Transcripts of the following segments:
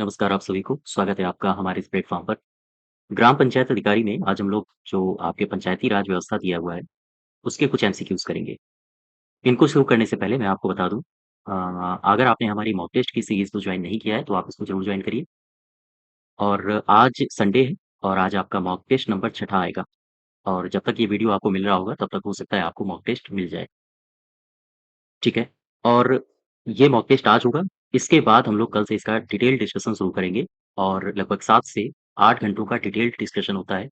नमस्कार आप सभी को, स्वागत है आपका हमारे इस प्लेटफ़ॉर्म पर। ग्राम पंचायत अधिकारी में आज हम लोग जो आपके पंचायती राज व्यवस्था दिया हुआ है, उसके कुछ एमसीक्यूज़ करेंगे। इनको शुरू करने से पहले मैं आपको बता दूँ अगर आपने हमारी मॉक टेस्ट की सीरीज़ को जॉइन नहीं किया है, तो आप इसको ज़रूर जॉइन करिए। और आज संडे है और आज आपका मॉक टेस्ट नंबर छठा आएगा और जब तक ये वीडियो आपको मिल रहा होगा, तब तक हो सकता है आपको मॉक टेस्ट मिल जाए, ठीक है? और ये मॉक टेस्ट आज होगा, इसके बाद हम लोग कल से इसका डिटेल डिस्कशन शुरू करेंगे और लगभग 7 से 8 घंटों का डिटेल्ड डिस्कशन होता है।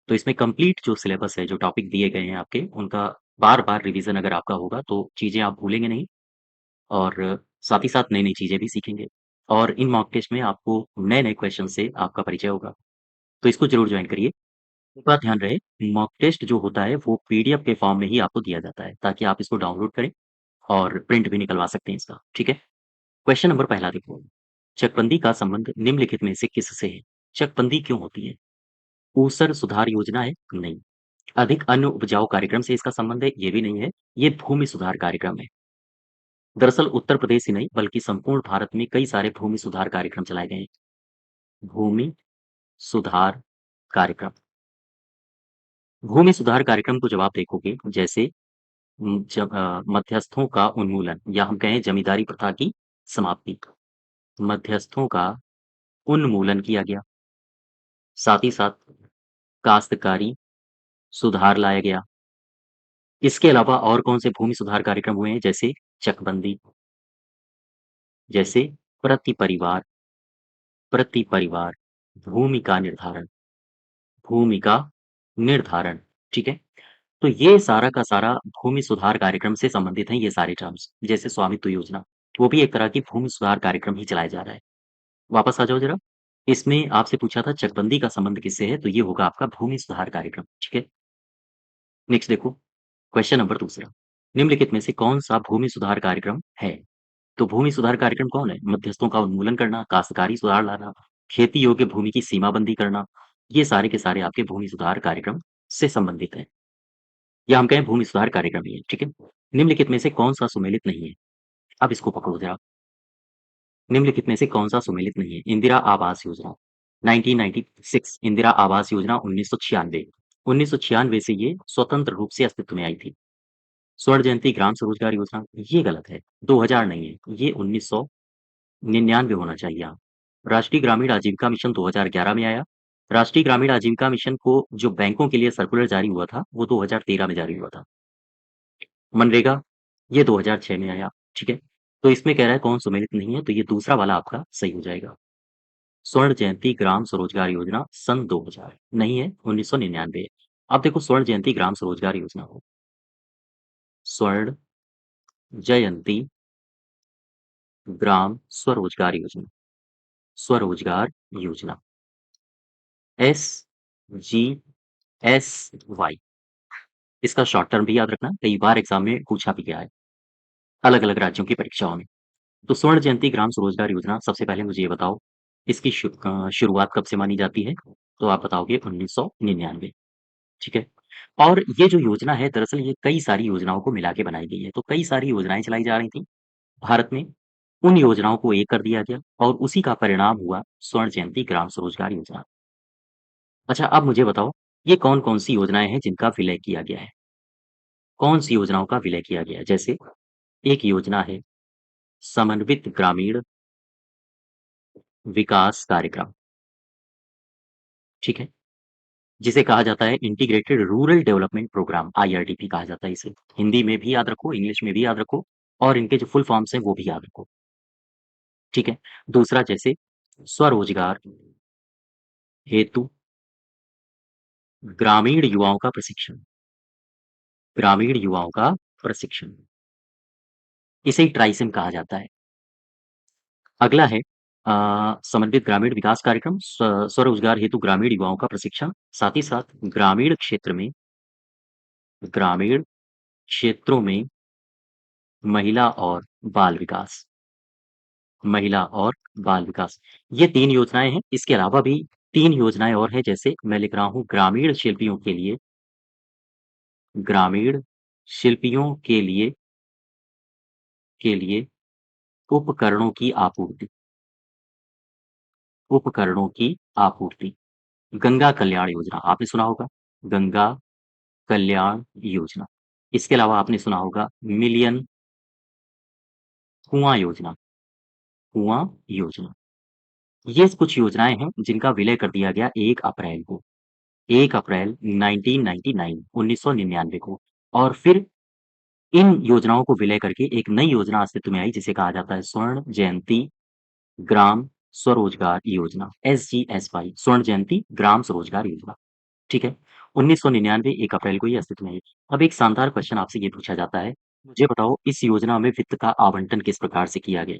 तो इसमें कंप्लीट जो सिलेबस है, जो टॉपिक दिए गए हैं आपके, उनका बार-बार रिवीज़न अगर आपका होगा, तो चीज़ें आप भूलेंगे नहीं और साथ ही साथ नई-नई चीज़ें भी सीखेंगे। और इन मॉक टेस्ट में आपको नए-नए क्वेश्चन से आपका परिचय होगा, तो इसको ज़रूर जॉइन करिए। एक बात ध्यान रहे, मॉक टेस्ट जो होता है, वो पीडीएफ के फॉर्म में ही आपको दिया जाता है, ताकि आप इसको डाउनलोड करें और प्रिंट भी निकलवा सकते हैं इसका, ठीक है? क्वेश्चन नंबर पहला देखो, चकबंदी का संबंध निम्नलिखित में से किससे है? चकबंदी क्यों होती है? ऊसर सुधार योजना है? नहीं। अधिक अन्न उपजाऊ कार्यक्रम से इसका संबंध है, ये भी नहीं है। ये भूमि सुधार कार्यक्रम है। दरअसल उत्तर प्रदेश ही नहीं, बल्कि संपूर्ण भारत में कई सारे भूमि सुधार कार्यक्रम चलाए गए हैं। भूमि सुधार कार्यक्रम। भूमि सुधार कार्यक्रम को जब आप देखोगे, जैसे मध्यस्थों का उन्मूलन या हम कहें जमींदारी प्रथा की समाप्ति। मध्यस्थों का उन्मूलन किया गया। साथ ही साथ काश्तकारी सुधार लाया गया। इसके अलावा और कौन से भूमि सुधार कार्यक्रम हुए हैं, जैसे चकबंदी, जैसे प्रति परिवार, भूमि का निर्धारण, भूमि का निर्धारण, ठीक है? तो ये सारा का सारा भूमि सुधार कार्यक्रम से संबंधित हैं ये सारे टर्म्स, जैसे स्वामित्व योजना, वो भी एक तरह की भूमि सुधार कार्यक्रम ही चलाया जा रहा है। वापस आ जाओ ज़रा, इसमें आपसे पूछा था चकबंदी का संबंध किससे है, तो ये होगा आपका भूमि सुधार कार्यक्रम, ठीक है? नेक्स्ट देखो, क्वेश्चन नंबर दूसरा, निम्नलिखित में से कौन-सा भूमि सुधार कार्यक्रम है? तो भूमि सुधार कार्यक्रम कौन है? मध्यस्थों का उन्मूलन करना, काश्तकारी सुधार लाना, खेती योग्य भूमि की सीमाबंदी करना, ये सारे के सारे आपके भूमि सुधार कार्यक्रम से संबंधित हैं। या हम कहें भूमि सुधार कार्यक्रम ही है, ठीक है? निम्नलिखित में से कौन-सा सुमेलित नहीं है? अब इसको पकड़ो ज़रा। निम्नलिखित में से कौन-सा सुमेलित नहीं है? इंदिरा आवास योजना, 1996 इंदिरा आवास योजना 1996 1996 से ये स्वतंत्र रूप से अस्तित्व में आई थी। स्वर्ण जयंती ग्राम स्वरोजगार योजना, ये गलत है, 2000 नहीं है, ये 1999 होना चाहिए यहाँ। राष्ट्रीय ग्रामीण आजीविका मिशन 2011 में आया। राष्ट्रीय ग्रामीण आजीविका मिशन को जो बैंकों के लिए सर्कुलर जारी हुआ था, वो 2013 में जारी हुआ था। मनरेगा, ये 2006 में आया, ठीक है? तो इसमें कह रहा है कौन सुमेलित नहीं है, तो ये दूसरा वाला आपका सही हो जाएगा। स्वर्ण जयंती ग्राम स्वरोजगार योजना सन 2000 नहीं है, 1999। अब देखो स्वर्ण जयंती ग्राम स्वरोजगार योजना को, स्वर्ण जयंती ग्राम स्वरोजगार योजना, स्वरोजगार योजना, SGSY, इसका शॉर्ट टर्म भी याद रखना, कई बार एग्ज़ाम में पूछा भी गया है, अलग-अलग राज्यों की परीक्षाओं में। तो स्वर्ण जयंती ग्राम स्वरोजगार योजना, सबसे पहले मुझे ये बताओ, इसकी शुरुआत कब से मानी जाती है? तो आप बताओगे 1999, ठीक है? और ये जो योजना है, दरअसल ये कई सारी योजनाओं को मिला के बनाई गई है, तो कई सारी योजनाएँ चलाई जा रही थी भारत में, उन योजनाओं को एक कर दिया गया और उसी का परिणाम हुआ स्वर्ण जयंती ग्राम स्वरोजगार योजना। अच्छा, अब मुझे बताओ, ये कौन-कौन सी योजनाएँ हैं जिनका विलय किया गया है? कौन-सी योजनाओं का विलय किया गया है? जैसे एक योजना है समन्वित ग्रामीण विकास कार्यक्रम, ठीक है? जिसे कहा जाता है integrated rural development programme, IRDP कहा जाता है इसे। हिंदी में भी याद रखो, इंग्लिश में भी याद रखो और इनके जो फुल फॉर्म्स हैं वो भी याद रखो, ठीक है? दूसरा जैसे स्वरोजगार हेतु ग्रामीण युवाओं का प्रशिक्षण, ग्रामीण युवाओं का प्रशिक्षण, इसे ट्राइसिम कहा जाता है। अगला है समन्वित ग्रामीण विकास कार्यक्रम, स्वरोजगार हेतु ग्रामीण युवाओं का प्रशिक्षण, साथ ही साथ ग्रामीण क्षेत्रों में महिला और बाल विकास, महिला और बाल विकास। ये 3 योजनाएँ हैं, इसके अलावा भी 3 योजनाएँ और हैं, जैसे मैं लिख रहा हूँ ग्रामीण शिल्पियों के लिए उपकरणों की आपूर्ति, उपकरणों की आपूर्ति। गंगा कल्याण योजना आपने सुना होगा, गंगा कल्याण योजना। इसके अलावा आपने सुना होगा मिलियन कुआँ योजना, कुआँ योजना। ये कुछ योजनाएँ हैं जिनका विलय कर दिया गया 1 अप्रैल को, 1 अप्रैल 1999 को, और फिर इन योजनाओं को विलय करके एक नई योजना अस्तित्व में आई जिसे कहा जाता है स्वर्ण जयंती ग्राम स्वरोजगार योजना, SGSY, स्वर्ण जयंती ग्राम स्वरोजगार योजना। ठीक है? 1999 1 अप्रैल को ये अस्तित्व में आई। अब एक शानदार क्वेश्चन आपसे ये पूछा जाता है, मुझे बताओ इस योजना में वित्त का आवंटन किस प्रकार से किया गया?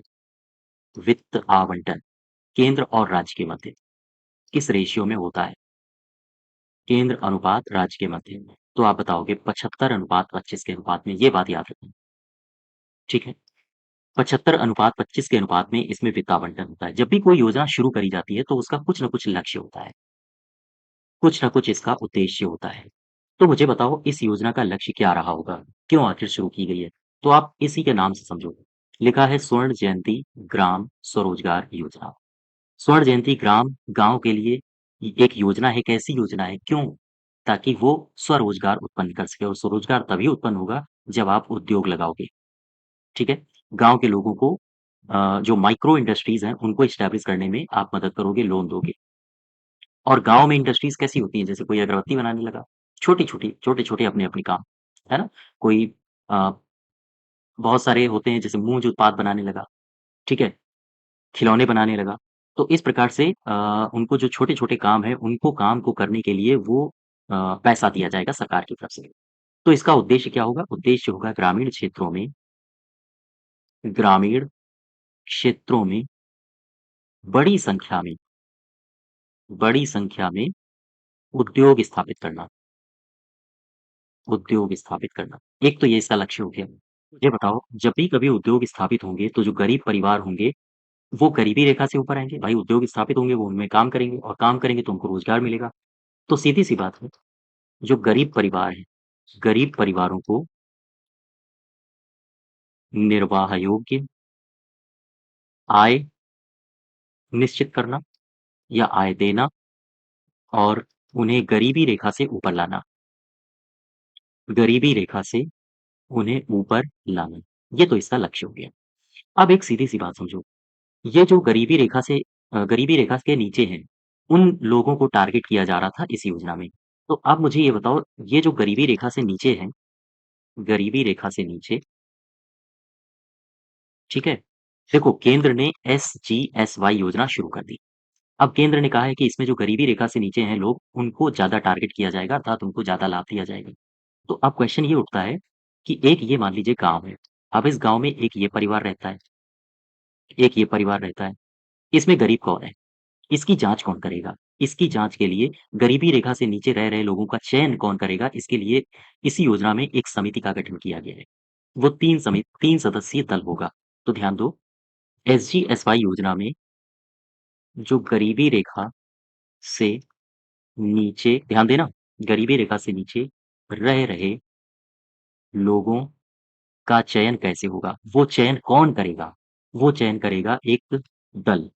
वित्त आवंटन केंद्र और राज्य के मध्य किस रेशियो में होता है? केंद्र अनुपात राज्य के मध्य। तो आप बताओगे 75 अनुपात 25 के अनुपात में, ये बात याद रखना। ठीक है? 75 अनुपात 25 के अनुपात में इसमें वित्त आवंटन होता है। जब भी कोई योजना शुरू करी जाती है तो उसका कुछ न कुछ लक्ष्य होता है, कुछ न कुछ इसका उद्देश्य होता है। तो मुझे बताओ इस योजना का लक्ष्य क्या रहा होगा? क्यों आखिर शुरू की गई है? तो आप इसी के नाम से समझो। लिखा है स्वर्ण जयंती ग्राम स्वरोजगार योजना। स्वर्ण जयंती ग्राम गाँव के लिए एक योजना है, कैसी योजना है? क्यों? ताकि वो स्वरोजगार उत्पन्न कर सके और स्वरोजगार तभी उत्पन्न होगा जब आप उद्योग लगाओगे, ठीक है? गाँव के लोगों को जो माइक्रो इंडस्ट्रीज़ हैं, उनको एस्टैब्लिश करने में आप मदद करोगे, लोन दोगे। और गाँव में इंडस्ट्रीज़ कैसी होती हैं? जैसे कोई अगरबत्ती बनाने लगा, छोटी-छोटी, छोटे-छोटे अपने-अपने काम, है ना? कोई अ, बहुत सारे होते हैं जैसे मूंज उत्पाद बनाने लगा, ठीक है? खिलौने बनाने लगा। तो इस प्रकार से उनको जो छोटे-छोटे काम हैं, उनको काम को करने के लिए वो पैसा दिया जाएगा सरकार की तरफ से। तो इसका उद्देश्य क्या होगा? उद्देश्य होगा ग्रामीण क्षेत्रों में बड़ी संख्या में बड़ी संख्या में उद्योग स्थापित करना, उद्योग स्थापित करना। एक तो ये इसका लक्ष्य हो गया। मुझे बताओ जब भी कभी उद्योग स्थापित होंगे, तो जो गरीब परिवार होंगे, वो गरीबी रेखा से ऊपर आएँगे। भाई उद्योग स्थापित होंगे, वो उनमें काम करेंगे और काम करेंगे तो उनको रोज़गार मिलेगा। तो सीधी-सी बात है, जो गरीब परिवार हैं, गरीब परिवारों को निर्वाह योग्य आय निश्चित करना या आय देना और उन्हें गरीबी रेखा से ऊपर लाना, गरीबी रेखा से उन्हें ऊपर लाना। ये तो इसका लक्ष्य हो गया। अब एक सीधी-सी बात समझो, ये जो गरीबी रेखा के नीचे हैं, उन लोगों को टारगेट किया जा रहा था इस योजना में। तो आप मुझे ये बताओ, ये जो गरीबी रेखा से नीचे हैं, गरीबी रेखा से नीचे, ठीक है? देखो केंद्र ने SGSY योजना शुरू कर दी। अब केंद्र ने कहा है कि इसमें जो गरीबी रेखा से नीचे हैं लोग, उनको ज़्यादा टारगेट किया जाएगा अर्थात उनको ज़्यादा लाभ दिया जाएगा। तो अब क्वेश्चन ये उठता है कि एक ये मान लीजिए गाँव है। अब इस गाँव में एक ये परिवार रहता है, एक ये परिवार रहता है। इसमें गरीब कौन है? इसकी जाँच कौन करेगा? इसकी जाँच के लिए गरीबी रेखा से नीचे रह रहे लोगों का चयन कौन करेगा? इसके लिए इसी योजना में एक समिति का गठन किया गया है। वो 3 सदस्यीय दल होगा। तो ध्यान दो, SGSY योजना में जो गरीबी रेखा से नीचे ध्यान देना, गरीबी रेखा से नीचे रह रहे लोगों का चयन कैसे होगा? वो चयन कौन करेगा? वो चयन करेगा एक दल,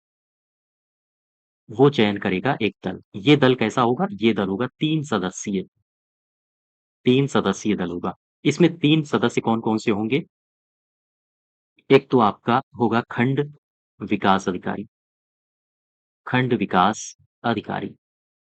वो चयन करेगा एक दल। ये दल कैसा होगा? ये दल होगा 3 सदस्यीय दल होगा। इसमें 3 सदस्य कौन-कौन से होंगे? एक तो आपका होगा विकास अधिकारी खंड विकास अधिकारी।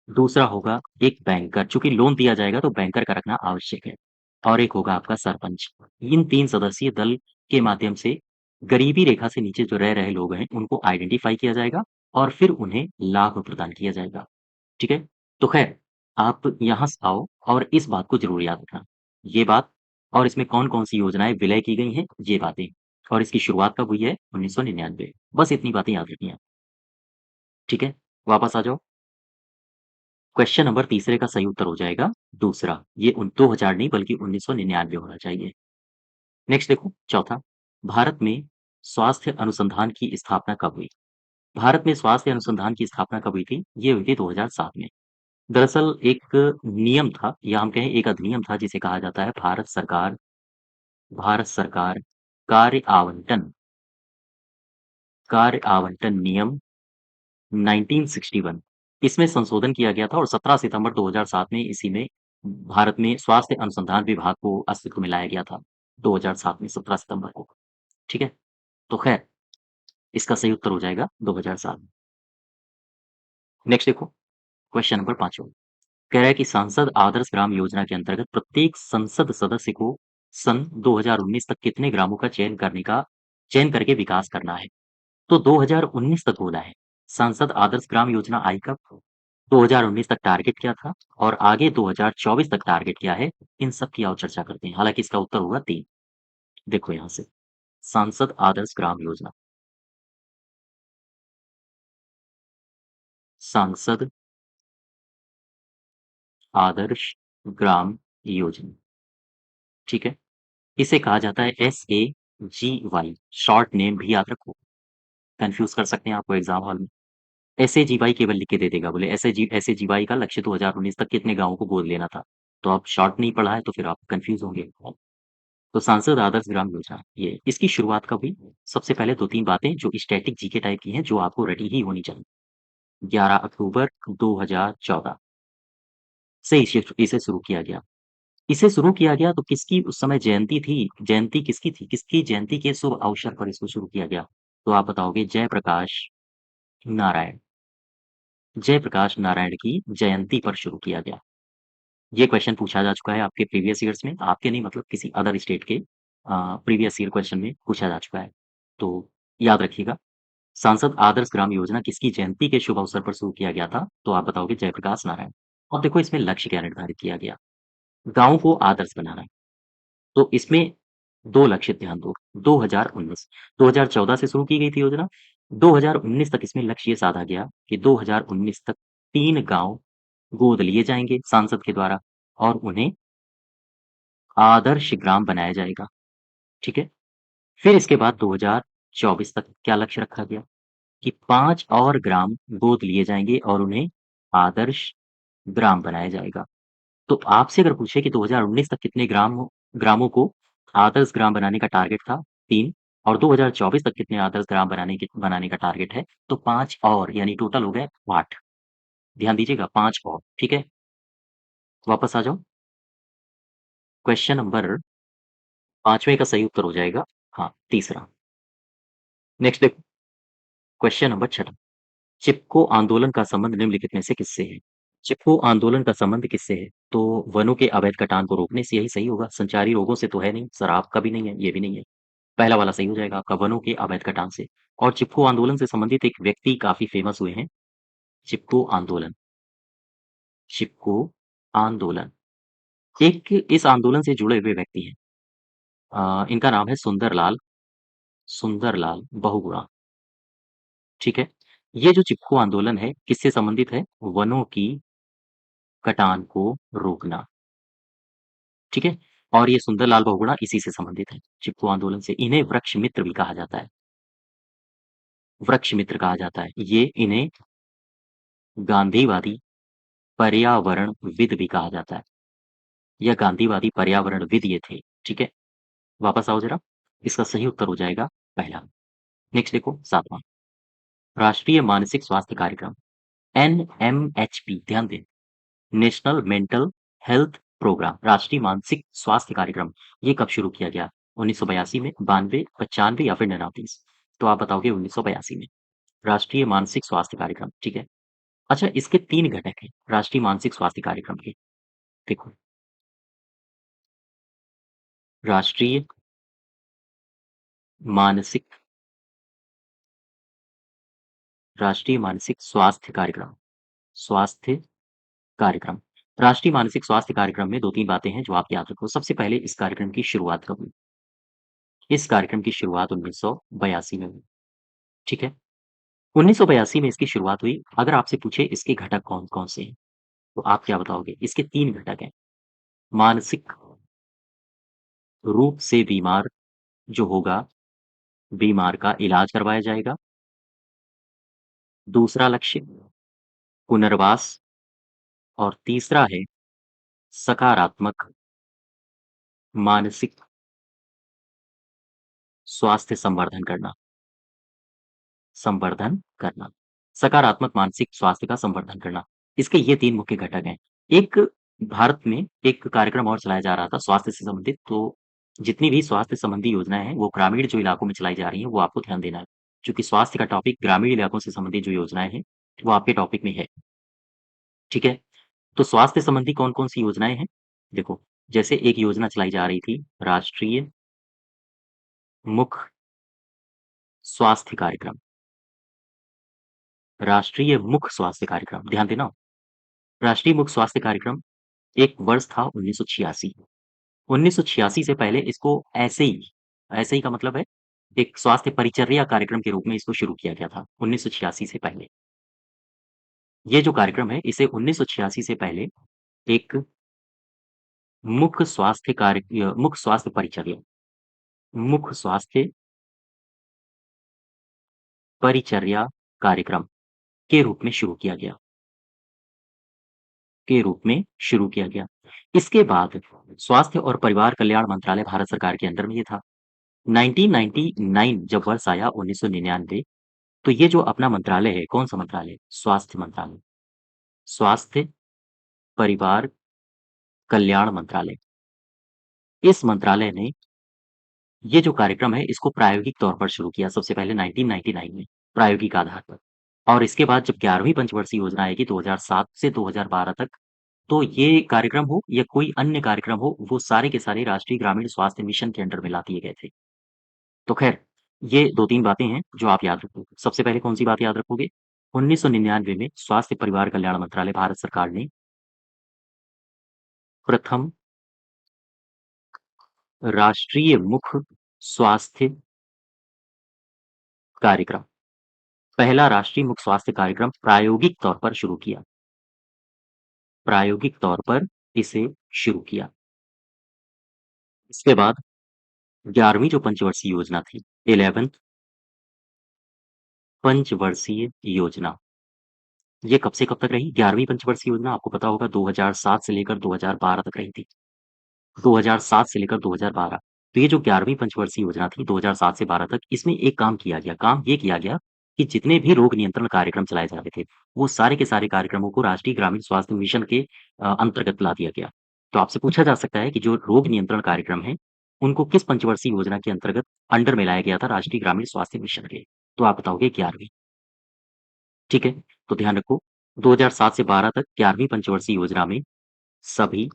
दूसरा होगा एक बैंकर, चूँकि लोन दिया जाएगा तो बैंकर का रखना आवश्यक है। और एक होगा आपका सरपंच। इन 3 सदस्यीय दल के माध्यम से गरीबी रेखा से नीचे जो रह रहे लोग हैं, उनको आइडेंटिफ़ाई किया जाएगा और फिर उन्हें लाभ प्रदान किया जाएगा। ठीक है? तो ख़ैर, आप यहाँ से आओ और इस बात को ज़रूर याद रखना। ये बात और इसमें कौन-कौन सी योजनाएँ विलय की गई हैं, ये बातें और इसकी शुरुआत कब हुई है? 1999। बस इतनी बातें याद रखनी है। ठीक है? वापस आ जाओ। क्वेश्चन नंबर तीसरे का सही उत्तर हो जाएगा दूसरा। ये 2000 नहीं बल्कि 1999 होना चाहिए। नेक्स्ट देखो चौथा, भारत में स्वास्थ्य अनुसंधान की स्थापना कब हुई? भारत में स्वास्थ्य अनुसंधान की स्थापना कब हुई थी? ये हुई थी 2007 में। दरअसल एक नियम था या हम कहें एक अधिनियम था जिसे कहा जाता है भारत सरकार कार्य आवंटन कार्य आवंटन नियम 1961 इसमें संशोधन किया गया था और 17 सितंबर 2007 में इसी में भारत में स्वास्थ्य अनुसंधान विभाग को अस्तित्व में लाया गया था, 2007 में 17 सितंबर को, ठीक है? तो ख़ैर, इसका सही उत्तर हो जाएगा 2007। नेक्स्ट देखो, क्वेश्चन नंबर 5वां कह रहा है कि सांसद आदर्श ग्राम योजना के अंतर्गत प्रत्येक संसद सदस्य को सन 2019 तक कितने ग्रामों का चयन करके विकास करना है? तो 2019 तक बोला है। सांसद आदर्श ग्राम योजना आई कब? 2019 तक टारगेट क्या था और आगे 2024 तक टारगेट क्या है? इन सब की आओ चर्चा करते हैं। हालाँकि इसका उत्तर होगा 3। देखो यहाँ से, सांसद आदर्श ग्राम योजना, सांसद आदर्श ग्राम योजना, ठीक है? इसे कहा जाता है SAGY, शॉर्ट नेम भी याद रखो, कन्फ्यूज़ कर सकते हैं आपको एग्ज़ाम हॉल में। SAGY केवल लिख के दे देगा, बोले SAGY का लक्ष्य 2019 तक कितने गाँवों को गोद लेना था। तो आप शॉर्ट नहीं पढ़ा है तो फिर आप कन्फ्यूज़ होंगे। तो सांसद आदर्श ग्राम योजना, ये इसकी शुरुआत कब हुई? सबसे पहले 2-3 बातें जो स्टैटिक जीके टाइप की हैं, जो आपको रेडी ही होनी चाहिए। 11 अक्टूबर 2014 से इसे शुरू किया गया। इसे शुरू किया गया तो किसकी उस समय जयंती थी? जयंती किसकी थी? किसकी जयंती के शुभ अवसर पर इसको शुरू किया गया? तो आप बताओगे जयप्रकाश नारायण। जयप्रकाश नारायण की जयंती पर शुरू किया गया। ये क्वेश्चन पूछा जा चुका है आपके प्रीवियस ईयर्स में, आपके नहीं मतलब किसी अदर स्टेट के प्रीवियस ईयर क्वेश्चन में पूछा जा चुका है। तो याद रखिएगा, सांसद आदर्श ग्राम योजना किसकी जयंती के शुभ अवसर पर शुरू किया गया था? तो आप बताओगे जयप्रकाश नारायण। और देखो इसमें लक्ष्य क्या निर्धारित किया गया? गाँव को आदर्श बनाना। तो इसमें 2 लक्ष्य ध्यान दो, 2019 2014 से शुरू की गई थी योजना, 2019 तक इसमें लक्ष्य ये साधा गया कि 2019 तक 3 गाँव गोद लिए जाएँगे सांसद के द्वारा और उन्हें आदर्श ग्राम बनाया जाएगा, ठीक है? फिर इसके बाद 2024 तक क्या लक्ष्य रखा गया कि 5 और ग्राम गोद लिए जाएँगे और उन्हें आदर्श ग्राम बनाया जाएगा। तो आपसे अगर पूछे कि 2019 तक कितने ग्रामों को आदर्श ग्राम बनाने का टारगेट था? 3 और 2024 तक कितने आदर्श ग्राम बनाने का टारगेट है? तो 5 और यानी टोटल हो गए 8। ध्यान दीजिएगा 5 और, ठीक है? वापस आ जाओ। क्वेश्चन नंबर 5वें का सही उत्तर हो जाएगा हाँ, तीसरा। नेक्स्ट देखो, क्वेश्चन नंबर 6 चिपको आंदोलन का संबंध निम्नलिखित में से किससे है? चिपको आंदोलन का संबंध किससे है? तो वनों के अवैध कटान को रोकने से यही सही होगा। संचारी रोगों से तो है नहीं, शराब का भी नहीं है, ये भी नहीं है। पहला वाला सही हो जाएगा आपका वनों के अवैध कटान से। और चिपको आंदोलन से संबंधित एक व्यक्ति काफ़ी फ़ेमस हुए हैं। चिपको आंदोलन, चिपको आंदोलन। एक इस आंदोलन से जुड़े हुए व्यक्ति हैं। इनका नाम है सुंदरलाल बहुगुणा, ठीक है? ये जो चिपको आंदोलन है, किससे संबंधित है? वनों की कटान को रोकना, ठीक है? और ये सुंदरलाल बहुगुणा इसी से संबंधित है, चिपको आंदोलन से। इन्हें वृक्ष मित्र भी कहा जाता है, वृक्ष मित्र कहा जाता है। ये इन्हें गांधीवादी पर्यावरणविद भी कहा जाता है। यह गांधीवादी पर्यावरणविद ये थे, ठीक है? वापस आओ ज़रा, इसका सही उत्तर हो जाएगा पहला। नेक्स्ट देखो 7वां, राष्ट्रीय मानसिक स्वास्थ्य कार्यक्रम NMHP ध्यान दें, नेशनल मेंटल हेल्थ प्रोग्राम, राष्ट्रीय मानसिक स्वास्थ्य कार्यक्रम, ये कब शुरू किया गया? 1982 में, 92, 95 या फिर 49? तो आप बताओगे 1982 में, राष्ट्रीय मानसिक स्वास्थ्य कार्यक्रम, ठीक है? अच्छा, इसके 3 घटक हैं, राष्ट्रीय मानसिक स्वास्थ्य कार्यक्रम के। देखो, राष्ट्रीय मानसिक राष्ट्रीय मानसिक स्वास्थ्य कार्यक्रम। राष्ट्रीय मानसिक स्वास्थ्य कार्यक्रम में 2-3 बातें हैं जो आप याद रखो। सबसे पहले इस कार्यक्रम की शुरुआत कब हुई? इस कार्यक्रम की शुरुआत 1982 में हुई, ठीक है? 1982 में इसकी शुरुआत हुई। अगर आपसे पूछे इसके घटक कौन-कौन से हैं, तो आप क्या बताओगे? इसके 3 घटक हैं। मानसिक रूप से बीमार जो होगा, बीमार का इलाज करवाया जाएगा। दूसरा लक्ष्य पुनर्वास और तीसरा है सकारात्मक मानसिक स्वास्थ्य संवर्धन करना। सकारात्मक मानसिक स्वास्थ्य का संवर्धन करना। इसके ये 3 मुख्य घटक हैं। एक भारत में एक कार्यक्रम और चलाया जा रहा था स्वास्थ्य से संबंधित, तो जितनी भी स्वास्थ्य संबंधी योजनाएँ हैं, वो ग्रामीण जो इलाकों में चलाई जा रही हैं, वो आपको ध्यान देना है। चूँकि स्वास्थ्य का टॉपिक ग्रामीण इलाकों से संबंधित जो योजनाएँ हैं, वो आपके टॉपिक में है, ठीक है? तो स्वास्थ्य संबंधी कौन-कौन सी योजनाएँ हैं? देखो, जैसे एक योजना चलाई जा रही थी, राष्ट्रीय मुख स्वास्थ्य कार्यक्रम, राष्ट्रीय मुख स्वास्थ्य कार्यक्रम, ध्यान देना। राष्ट्रीय मुख स्वास्थ्य कार्यक्रम एक वर्ष था 1986। 1986 से पहले इसको ऐसे ही का मतलब है, एक स्वास्थ्य परिचर्या कार्यक्रम के रूप में इसको शुरू किया गया था, 1986 से पहले। ये जो कार्यक्रम है, इसे 1986 से पहले एक मुख स्वास्थ्य परिचर्या मुख स्वास्थ्य परिचर्या कार्यक्रम के रूप में शुरू किया गया इसके बाद स्वास्थ्य और परिवार कल्याण मंत्रालय भारत सरकार के अंडर में ये था। 1999 जब वर्ष आया 1999, तो ये जो अपना मंत्रालय है, कौन-सा मंत्रालय? स्वास्थ्य मंत्रालय। स्वास्थ्य, परिवार कल्याण मंत्रालय। इस मंत्रालय ने ये जो कार्यक्रम है, इसको प्रायोगिक तौर पर शुरू किया सबसे पहले 1999 में, प्रायोगिक आधार पर। और इसके बाद जब 11वीं पंचवर्षीय योजना आएगी 2007 से 2012 तक, तो ये कार्यक्रम हो या कोई अन्य कार्यक्रम हो, वो सारे के सारे राष्ट्रीय ग्रामीण स्वास्थ्य मिशन के अंडर में ला दिए गए थे। तो ख़ैर, ये 2-3 बातें हैं जो आप याद रखोगे। सबसे पहले कौन-सी बात याद रखोगे? 1999 में स्वास्थ्य परिवार कल्याण मंत्रालय भारत सरकार ने प्रथम राष्ट्रीय मुख स्वास्थ्य कार्यक्रम, पहला राष्ट्रीय मुख स्वास्थ्य कार्यक्रम प्रायोगिक तौर पर शुरू किया। प्रायोगिक तौर पर इसे शुरू किया। इसके बाद 11वीं जो पंचवर्षीय योजना थी, 11th पंचवर्षीय योजना, ये कब से कब तक रही? 11वीं पंचवर्षीय योजना आपको पता होगा 2007 से लेकर 2012 तक रही थी। 2007 से लेकर 2012। तो ये जो 11वीं पंचवर्षीय योजना थी 2007 से 12 तक, इसमें एक काम किया गया। काम ये किया गया कि जितने भी रोग नियंत्रण कार्यक्रम चलाए जा रहे थे, वो सारे के सारे कार्यक्रमों को राष्ट्रीय ग्रामीण स्वास्थ्य मिशन के अंतर्गत ला दिया गया। तो आपसे पूछा जा सकता है कि जो रोग नियंत्रण कार्यक्रम हैं, उनको किस पंचवर्षीय योजना के अंतर्गत अंडर में लाया गया था राष्ट्रीय ग्रामीण स्वास्थ्य मिशन के? तो आप बताओगे 11वीं, ठीक है? तो ध्यान रखो 2007 से 12 तक 11वीं पंचवर्षीय योजना में सभी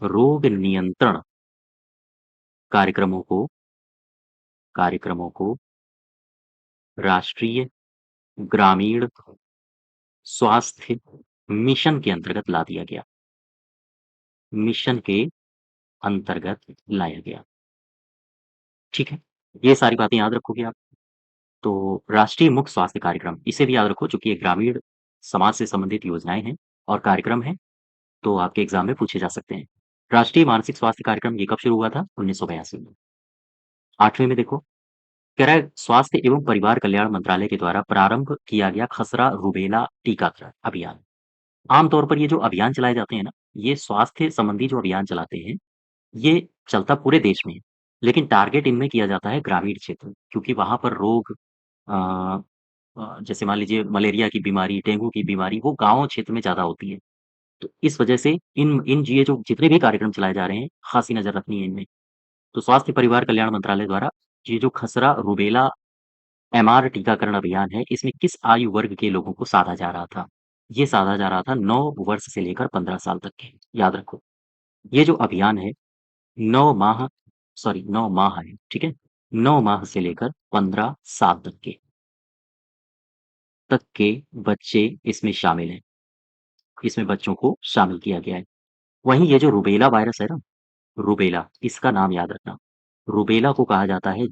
रोग नियंत्रण कार्यक्रमों को राष्ट्रीय ग्रामीण स्वास्थ्य मिशन के अंतर्गत ला दिया गया। मिशन के अंतर्गत लाया गया। ठीक है? ये सारी बातें याद रखोगे आप। तो राष्ट्रीय मुख्य स्वास्थ्य कार्यक्रम, इसे भी याद रखो चूँकि ये ग्रामीण समाज से संबंधित योजनाएँ हैं और कार्यक्रम हैं, तो आपके एग्ज़ाम में पूछे जा सकते हैं। राष्ट्रीय मानसिक स्वास्थ्य कार्यक्रम ये कब शुरू हुआ था? 1982 में। 8वें में देखो, कह रहा है स्वास्थ्य एवं परिवार कल्याण मंत्रालय के द्वारा प्रारंभ किया गया खसरा रूबेला टीकाकरण अभियान। आम तौर पर ये जो अभियान चलाए जाते हैं ना, ये स्वास्थ्य संबंधी जो अभियान चलाते हैं, ये चलता पूरे देश में है, लेकिन टारगेट इनमें किया जाता है ग्रामीण क्षेत्र, क्योंकि वहाँ पर रोग अ जैसे मान लीजिए मलेरिया की बीमारी, डेंगू की बीमारी, वो गाँव क्षेत्र में ज़्यादा होती है। तो इस वजह से इन इन ये जो जितने भी कार्यक्रम चलाए जा रहे हैं, ख़ासी नज़र रखनी है इनमें। तो स्वास्थ्य परिवार कल्याण मंत्रालय द्वारा ये जो खसरा रूबेला एमआर टीकाकरण अभियान है, इसमें किस आयु वर्ग के लोगों को साधा जा रहा था? ये साधा जा रहा था 9 वर्ष से लेकर 15 साल तक के, याद रखो। ये जो अभियान है 9 माह 9 माह है, ठीक है? 9 माह से लेकर 15 साल तक के बच्चे इसमें शामिल हैं। इसमें बच्चों को शामिल किया गया है। वहीं ये जो रूबेला वायरस है ना, रूबेला, इसका नाम याद रखना। रूबेला को कहा जाता है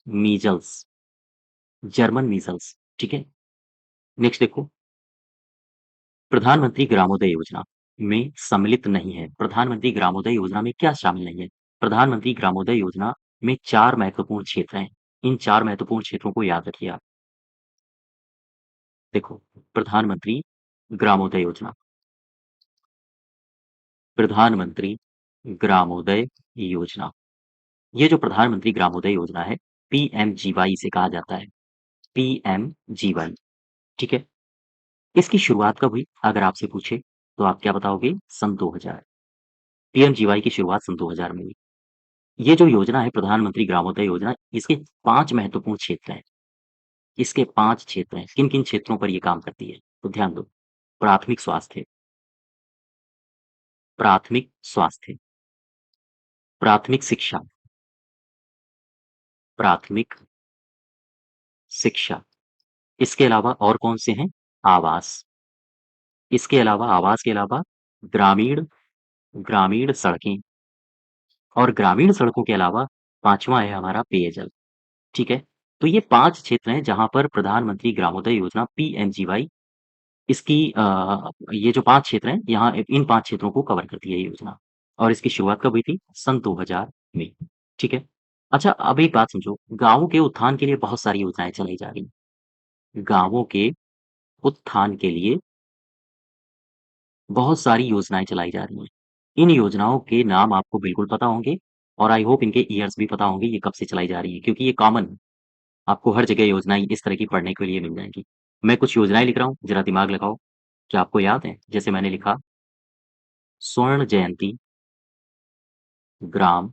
मीज़ल्स जर्मन मीज़ल्स, ठीक है? नेक्स्ट देखो, प्रधानमंत्री ग्रामोदय योजना में सम्मिलित नहीं है। प्रधानमंत्री ग्रामोदय योजना में क्या शामिल नहीं है? प्रधानमंत्री ग्रामोदय योजना में 4 महत्वपूर्ण क्षेत्र हैं। इन 4 महत्वपूर्ण क्षेत्रों को याद रखिए आप। देखो, प्रधानमंत्री ग्रामोदय योजना, प्रधानमंत्री ग्रामोदय योजना। ये जो प्रधानमंत्री ग्रामोदय योजना है, पीएमजीवाई इसे कहा जाता है। पीएमजीवाई, ठीक है? इसकी शुरुआत कब हुई? अगर आपसे पूछे, तो आप क्या बताओगे? सन 2000। पीएमजीवाई की शुरुआत सन 2000 में हुई। ये जो योजना है प्रधानमंत्री ग्रामोदय योजना, इसके 5 महत्वपूर्ण क्षेत्र हैं। इसके 5 क्षेत्र हैं। किन-किन क्षेत्रों पर ये काम करती है? तो ध्यान दो। प्राथमिक स्वास्थ्य, प्राथमिक स्वास्थ्य, प्राथमिक शिक्षा, प्राथमिक शिक्षा। इसके अलावा और कौन से हैं? आवास। इसके अलावा आवास के अलावा ग्रामीण ग्रामीण सड़कें और ग्रामीण सड़कों के अलावा 5वां है हमारा पेयजल, ठीक है? तो ये 5 क्षेत्र हैं जहाँ पर प्रधानमंत्री ग्रामोदय योजना पीएमजीवाई इसकी ये जो 5 क्षेत्र हैं, यहाँ इन 5 क्षेत्रों को कवर करती है ये योजना और इसकी शुरुआत कब हुई थी? सन 2000 में, ठीक है? अच्छा, अब एक बात समझो, गाँवों के उत्थान के लिए बहुत सारी योजनाएँ चलाई जा रही हैं। गाँवों के उत्थान के लिए बहुत सारी योजनाएँ चलाई जा रही हैं। इन योजनाओं के नाम आपको बिल्कुल पता होंगे और आई होप इनके ईयर्स भी पता होंगे, ये कब से चलाई जा रही है क्योंकि ये कॉमन है। आपको हर जगह योजनाएँ इस तरह की पढ़ने के लिए मिल जाएँगी। मैं कुछ योजनाएँ लिख रहा हूँ, ज़रा दिमाग लगाओ। क्या आपको याद है? जैसे मैंने लिखा स्वर्ण जयंती ग्राम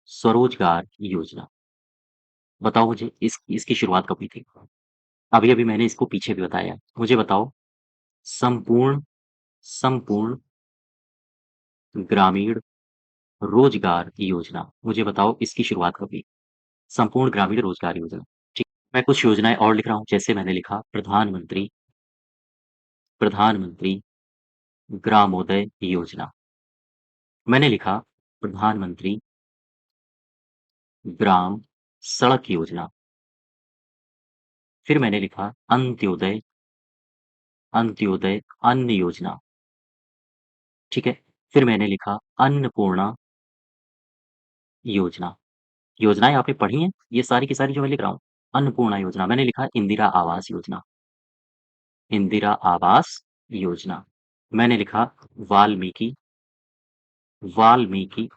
स्वरोजगार योजना। बताओ मुझे इसकी शुरुआत कब हुई थी? अभी-अभी मैंने इसको पीछे भी बताया। मुझे बताओ संपूर्ण संपूर्ण ग्रामीण रोजगार योजना। मुझे बताओ इसकी शुरुआत कब हुई? संपूर्ण ग्रामीण रोजगार योजना। ठीक, मैं कुछ योजनाएँ और लिख रहा हूँ, जैसे मैंने लिखा प्रधानमंत्री ग्रामोदय योजना। मैंने लिखा प्रधानमंत्री ग्राम सड़क योजना। फिर मैंने लिखा अंत्योदय अन्न योजना, ठीक है? फिर मैंने लिखा अन्नपूर्णा योजना। योजनाएँ आपने पढ़ी हैं? ये सारी की सारी जो मैं लिख रहा हूँ। अन्नपूर्णा योजना, मैंने लिखा इंदिरा आवास योजना, इंदिरा आवास योजना। मैंने लिखा वाल्मीकि वाल्मीकि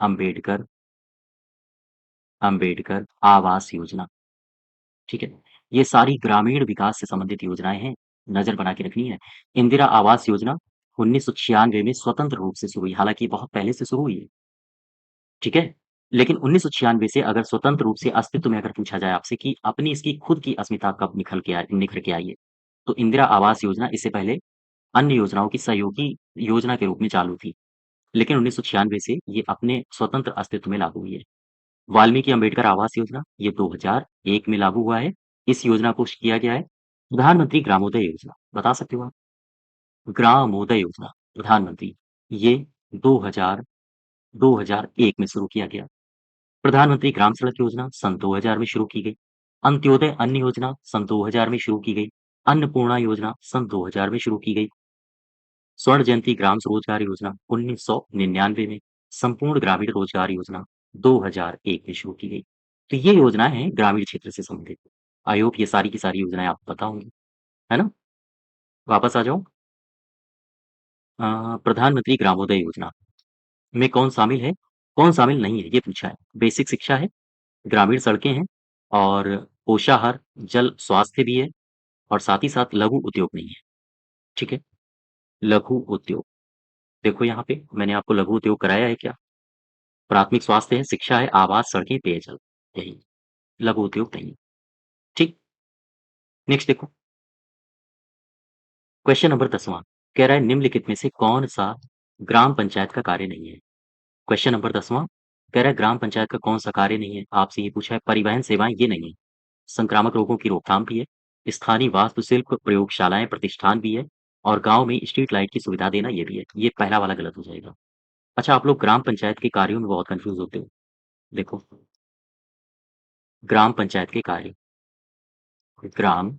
अंबेडकर आवास योजना, ठीक है? ये सारी ग्रामीण विकास से संबंधित योजनाएँ हैं, नज़र बना के रखनी है। इंदिरा आवास योजना 1996 में स्वतंत्र रूप से शुरू हुई, हालाँकि ये बहुत पहले से शुरू हुई है, ठीक है? लेकिन 1996 से अगर स्वतंत्र रूप से अस्तित्व में अगर पूछा जाए आपसे कि अपनी इसकी खुद की अस्मिता कब निखर के आई है, तो इंदिरा आवास योजना इससे पहले अन्य योजनाओं की सहयोगी योजना के रूप में चालू थी। लेकिन 1996 से ये अपने स्वतंत्र अस्तित्व में लागू हुई है। वाल्मीकि अंबेडकर आवास योजना ये 2001 में लागू हुआ है। इस योजना को किया गया है प्रधानमंत्री ग्रामोदय योजना। बता सकते हो आप? ग्रामोदय योजना प्रधानमंत्री ये 2000 2001 में शुरू किया गया। प्रधानमंत्री ग्राम सड़क योजना सन 2000 में शुरू की गई। अंत्योदय अन्न योजना सन 2000 में शुरू की गई। अन्नपूर्णा योजना सन 2000 में शुरू की गई। स्वर्ण जयंती ग्राम स्वरोजगार योजना 1999 में, संपूर्ण ग्रामीण रोजगार योजना 2001 में शुरू की गई। तो ये योजनाएँ हैं ग्रामीण क्षेत्र से संबंधित। आई होप ये सारी की सारी योजनाएँ आपको पता होंगी, है ना? वापस आ जाऊँ? प्रधानमंत्री ग्रामोदय योजना में कौन शामिल है? कौन शामिल नहीं है, ये पूछा है। बेसिक शिक्षा है, ग्रामीण सड़कें हैं और पोषाहार, जल स्वास्थ्य भी है और साथ ही साथ लघु उद्योग नहीं है, ठीक है? लघु उद्योग, देखो यहाँ पे मैंने आपको लघु उद्योग कराया है क्या? प्राथमिक स्वास्थ्य है, शिक्षा है, आवास, सड़कें, पेयजल, यही लघु उद्योग नहीं है। ठीक, नेक्स्ट देखो क्वेश्चन नंबर 10वां कह रहा है निम्नलिखित में से कौन-सा ग्राम पंचायत का कार्य नहीं है? क्वेश्चन नंबर 10वां कह रहा है ग्राम पंचायत का कौन-सा कार्य नहीं है? आपसे ये पूछा है परिवहन सेवाएँ ये नहीं है, संक्रामक रोगों की रोकथाम भी है, स्थानीय वास्तुशिल्प प्रयोगशालाएँ प्रतिष्ठान भी है और गाँव में स्ट्रीट लाइट की सुविधा देना ये भी है। ये पहला वाला गलत हो जाएगा। अच्छा, आप लोग ग्राम पंचायत के कार्यों में बहुत कन्फ्यूज़ होते हो। देखो, ग्राम पंचायत के कार्य, ग्राम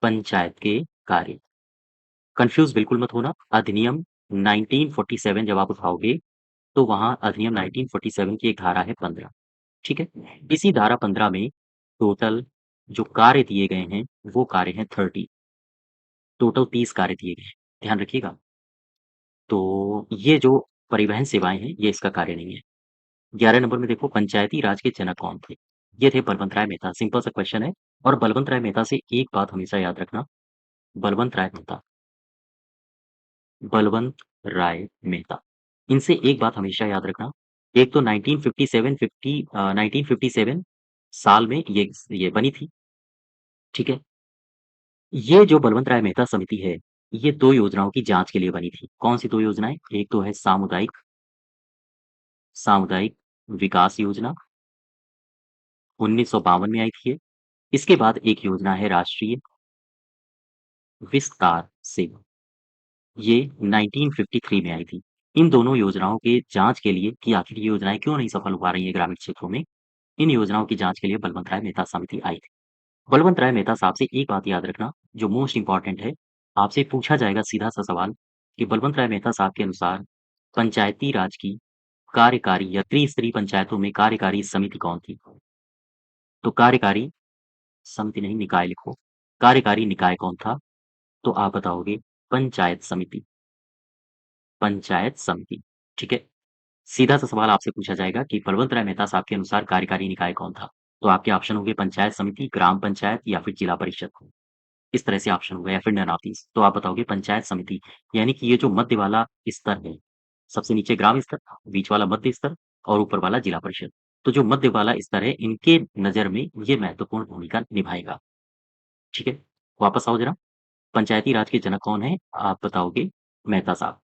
पंचायत के कार्य। कन्फ्यूज़ बिल्कुल मत होना। अधिनियम 1947 जब आप उठाओगे, तो वहाँ अधिनियम 1947 की एक धारा है 15, ठीक है? इसी धारा 15 में टोटल जो कार्य दिए गए हैं, वो कार्य हैं 30, टोटल 30 कार्य दिए गए हैं। ध्यान रखिएगा। तो ये जो परिवहन सेवाएँ हैं, ये इसका कार्य नहीं है। 11 नंबर में देखो पंचायती राज के जनक कौन थे? ये थे परबतराय मेहता। सिंपल सा क्वेश्चन है। और बलवंत राय मेहता से एक बात हमेशा याद रखना, बलवंत राय मेहता, बलवंत राय मेहता, इनसे एक बात हमेशा याद रखना, एक तो 1957 साल में ये बनी थी, ठीक है? ये जो बलवंत राय मेहता समिति है, ये 2 योजनाओं की जाँच के लिए बनी थी। कौन-सी 2 योजनाएँ? एक तो है सामुदायिक विकास योजना, 1952 में आई थी ये। इसके बाद एक योजना है राष्ट्रीय विस्तार सेवा, ये 1953 में आई थी। इन दोनों योजनाओं के जाँच के लिए कि आखिर ये योजनाएँ क्यों नहीं सफल हो पा रही हैं ग्रामीण क्षेत्रों में, इन योजनाओं की जाँच के लिए बलवंत राय मेहता समिति आई थी। बलवंत राय मेहता साहब से एक बात याद रखना, जो मोस्ट इम्पोर्टेंट है, आपसे पूछा जाएगा सीधा-सा सवाल कि बलवंत राय मेहता साहब के अनुसार पंचायती राज की कार्यकारी या त्रिस्तरीय पंचायतों में कार्यकारी समिति कौन थी? तो कार्यकारी समिति नहीं, निकाय लिखो। कार्यकारी निकाय कौन था? तो आप बताओगे पंचायत समिति, पंचायत समिति, ठीक है? सीधा-सा सवाल आपसे पूछा जाएगा कि बलवंत राय मेहता साहब के अनुसार कार्यकारी निकाय कौन था? तो आपके ऑप्शन होंगे पंचायत समिति, ग्राम पंचायत या फिर जिला परिषद। इस तरह से ऑप्शन होगा या फिर नन ऑफ दीज़। तो आप बताओगे पंचायत समिति, यानी कि ये जो मध्य वाला स्तर है, सबसे नीचे ग्राम स्तर, बीच वाला मध्य स्तर और ऊपर वाला जिला परिषद। तो जो मध्य वाला स्तर है, इनके नज़र में ये महत्वपूर्ण भूमिका निभाएगा, ठीक है? वापस आओ ज़रा, पंचायती राज के जनक कौन हैं? आप बताओगे मेहता साहब।